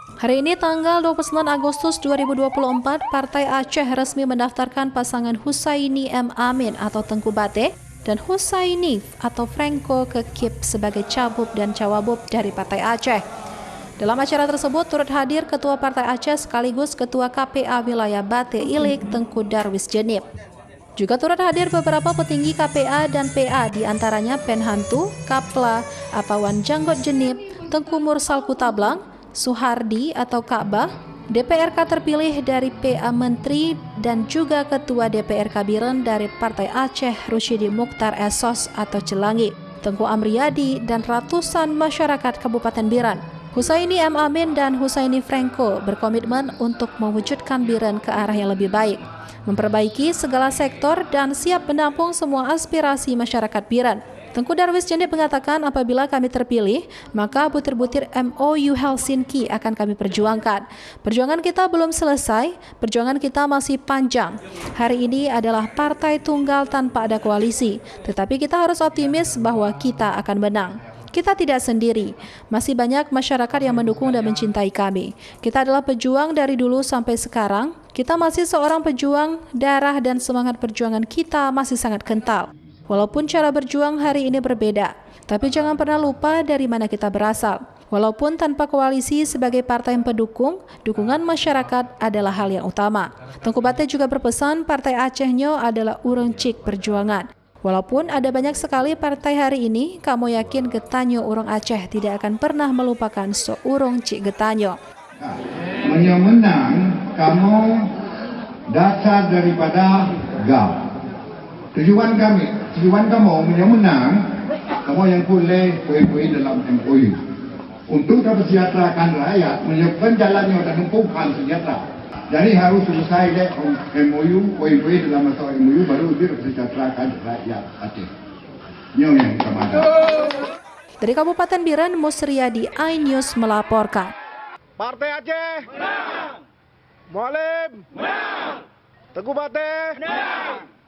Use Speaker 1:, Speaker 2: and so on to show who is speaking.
Speaker 1: Hari ini tanggal 29 Agustus 2024, Partai Aceh resmi mendaftarkan pasangan Husaini M. Amin atau Tengku Bate dan Husaini atau Franco ke KIP sebagai cabub dan cawabub dari Partai Aceh. Dalam acara tersebut turut hadir Ketua Partai Aceh sekaligus Ketua KPA Wilayah Bate Ilik Tengku Darwis Jenip. Juga turut hadir beberapa petinggi KPA dan PA diantaranya Penhantu, Kapla, Apawan Janggot Jenip, Tengku Mursal Kutablang, Suhardi atau Ka'bah, DPRK terpilih dari PA Menteri dan juga Ketua DPRK Biren dari Partai Aceh Rusyidi Mukhtar Esos atau Celangi, Tengku Amriyadi dan ratusan masyarakat Kabupaten Biren. Husaini M. Amin dan Husaini Franco berkomitmen untuk mewujudkan Biren ke arah yang lebih baik, memperbaiki segala sektor dan siap menampung semua aspirasi masyarakat Biren. Tengku Darwis Jenip mengatakan apabila kami terpilih, maka butir-butir MOU Helsinki akan kami perjuangkan. Perjuangan kita belum selesai, perjuangan kita masih panjang. Hari ini adalah partai tunggal tanpa ada koalisi, tetapi kita harus optimis bahwa kita akan menang. Kita tidak sendiri, masih banyak masyarakat yang mendukung dan mencintai kami. Kita adalah pejuang dari dulu sampai sekarang, kita masih seorang pejuang, darah dan semangat perjuangan kita masih sangat kental. Walaupun cara berjuang hari ini berbeda, tapi jangan pernah lupa dari mana kita berasal. Walaupun tanpa koalisi sebagai partai yang pendukung, dukungan masyarakat adalah hal yang utama. Tengku Bate juga berpesan Partai Aceh-nyo adalah urang cik perjuangan. Walaupun ada banyak sekali partai hari ini, kamu yakin getanyo urang Aceh tidak akan pernah melupakan seurang cik getanyo.
Speaker 2: Menang, kamu dasar daripada GAP. Tujuan kamu menang, kamu yang boleh poin-poin dalam MOU. Untuk kesejahteraan rakyat, menyiapkan jalannya dan menumpukan sejahtera. Jadi harus selesai deh MOU, poin-poin dalam masalah MOU baru kesejahteraan rakyat Aceh. Ini yang utama.
Speaker 1: Dari Kabupaten Biren, Musriyadi iNews melaporkan.
Speaker 3: Partai Aceh menang. Mualim menang. Tengku Bate menang.